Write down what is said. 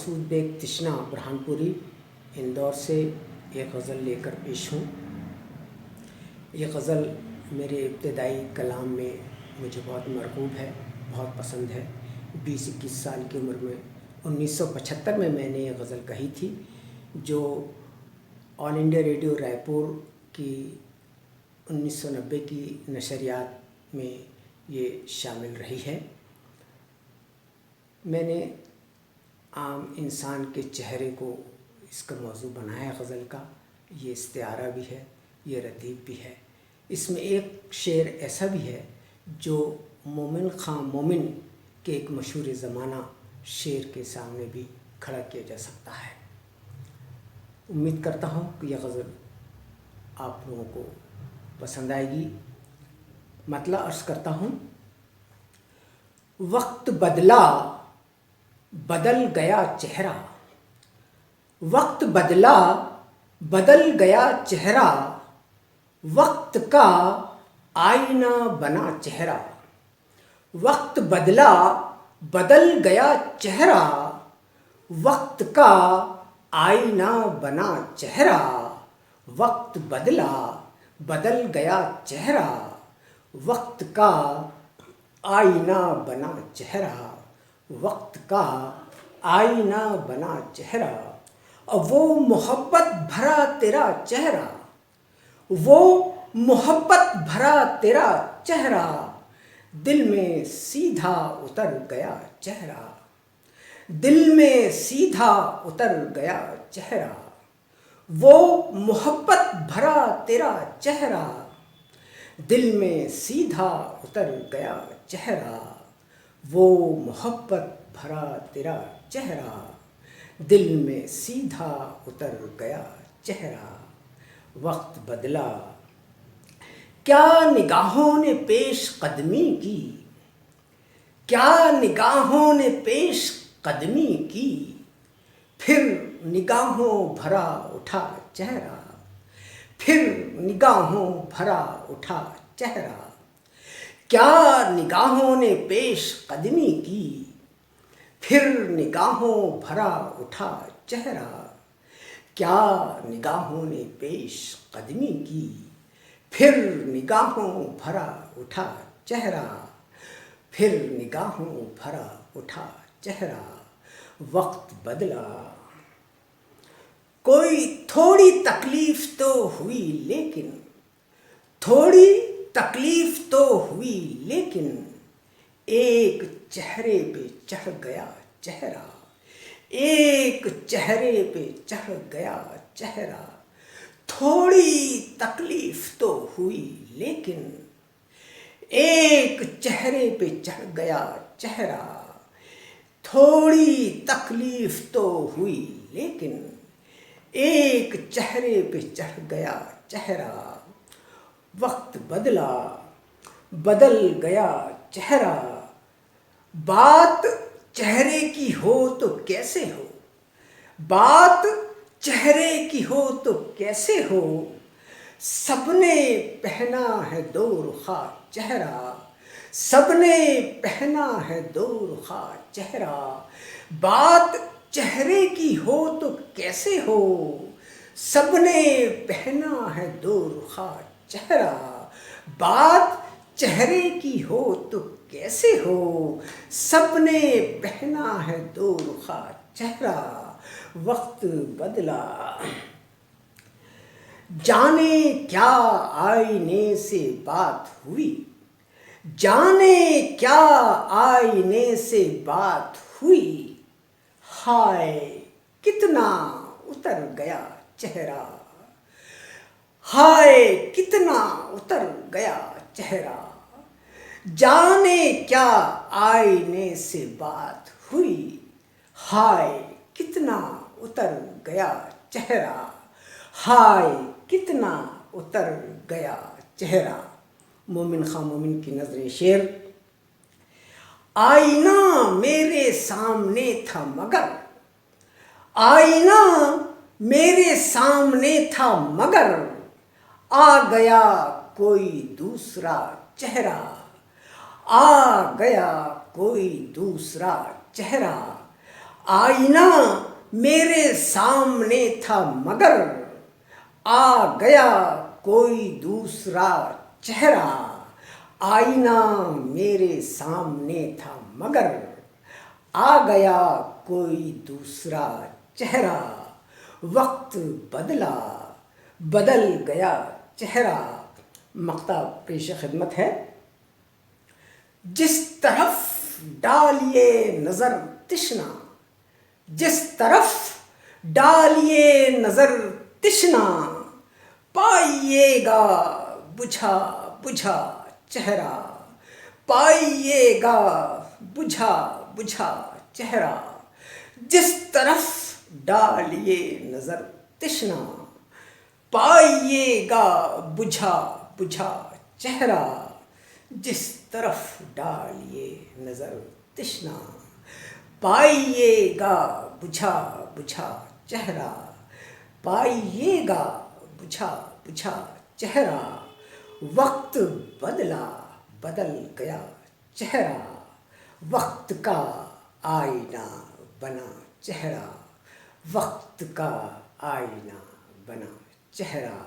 مسعود bag تشنا برہانپوری Indore سے ایک غزل لے کر پیش ہوں۔ یہ غزل میرے ابتدائی کلام میں مجھے بہت مرغوب ہے، بہت پسند ہے۔ 20-21 سال کی عمر میں 1975 میں نے یہ غزل کہی تھی، جو آل انڈیا ریڈیو رائے پور کی 1990 کی نشریات میں یہ شامل رہی ہے۔ میں نے عام انسان کے چہرے کو اس کا موضوع بنایا غزل کا۔ یہ استعارہ بھی ہے، یہ ردیف بھی ہے۔ اس میں ایک شعر ایسا بھی ہے جو مومن خاں مومن کے ایک مشہور زمانہ شعر کے سامنے بھی کھڑا کیا جا سکتا ہے۔ امید کرتا ہوں کہ یہ غزل آپ لوگوں کو پسند آئے گی۔ مطلع عرض کرتا ہوں۔ وقت بدلا بدل گیا چہرہ، وقت بدلا بدل گیا چہرہ، وقت کا آئینہ بنا چہرہ۔ وقت بدلا بدل گیا چہرہ، وقت کا آئینہ بنا چہرہ۔ وقت بدلا بدل گیا چہرہ، وقت کا آئینہ بنا چہرہ، وقت کا آئینہ بنا چہرہ۔ وہ محبت بھرا تیرا چہرہ، وہ محبت بھرا تیرا چہرہ، دل میں سیدھا اتر گیا چہرہ، دل میں سیدھا اتر گیا چہرہ۔ وہ محبت بھرا تیرا چہرہ، دل میں سیدھا اتر گیا چہرہ۔ وہ محبت بھرا تیرا چہرہ، دل میں سیدھا اتر گیا چہرہ۔ وقت بدلا کیا نگاہوں نے پیش قدمی کی، کیا نگاہوں نے پیش قدمی کی، پھر نگاہوں بھرا اٹھا چہرہ، پھر نگاہوں بھرا اٹھا چہرہ۔ کیا نگاہوں نے پیش قدمی کی، پھر نگاہوں بھرا اٹھا چہرہ۔ کیا نگاہوں نے پیش قدمی کی، پھر نگاہوں بھرا اٹھا چہرہ، پھر نگاہوں بھرا اٹھا چہرہ۔ وقت بدلا کوئی تھوڑی تکلیف تو ہوئی لیکن، تھوڑی تکلیف تو ہوئی لیکن، ایک چہرے پہ چڑھ گیا چہرہ، ایک چہرے پہ چڑھ گیا چہرہ۔ تھوڑی تکلیف تو ہوئی لیکن، ایک چہرے پہ چڑھ گیا چہرہ۔ تھوڑی تکلیف تو ہوئی لیکن، ایک چہرے پہ چڑھ گیا چہرہ۔ وقت بدلا بدل گیا چہرہ، بات چہرے کی ہو تو کیسے ہو، بات چہرے کی ہو تو کیسے ہو، سب نے پہنا ہے دو رخا چہرہ، سب نے پہنا ہے دو رخا چہرہ۔ بات چہرے کی ہو تو کیسے ہو، سب نے پہنا ہے دو رخا چہرہ۔ بات چہرے کی ہو تو کیسے ہو، سب نے پہنا ہے دو رخا چہرہ۔ وقت بدلا جانے کیا آئینے سے بات ہوئی، جانے کیا آئینے سے بات ہوئی، ہائے کتنا اتر گیا چہرہ، ہائے کتنا اتر گیا چہرہ۔ جانے کیا آئینے سے بات ہوئی، ہائے کتنا اتر گیا چہرہ، ہائے کتنا اتر گیا چہرہ۔ مومن خاں مومن کی نظر شعر۔ آئینہ میرے سامنے تھا مگر، آئینہ میرے سامنے تھا مگر، آ گیا کوئی دوسرا چہرہ، آ گیا کوئی دوسرا چہرہ۔ آئینہ میرے سامنے تھا مگر آ گیا کوئی دوسرا چہرہ. آئینہ میرے سامنے تھا مگر آ گیا کوئی دوسرا چہرہ. وقت بدلا بدل گیا چہرہ. مقطع پیش خدمت ہے. جس طرف ڈالیے نظر تشنا، جس طرف ڈالیے نظر تشنا، پائیے گا بجھا بجھا چہرہ. پائیے گا بجھا بجھا چہرہ. جس طرف ڈالیے نظر تشنا، پائیے گا بجھا بجھا چہرہ. جس طرف ڈالیے نظر تشنا، پائیے گا بجھا بجھا چہرہ. پائیے گا بجھا بجھا چہرہ. وقت بدلا بدل گیا چہرہ. وقت کا آئینہ بنا چہرہ. وقت کا آئینہ بنا چہرہ.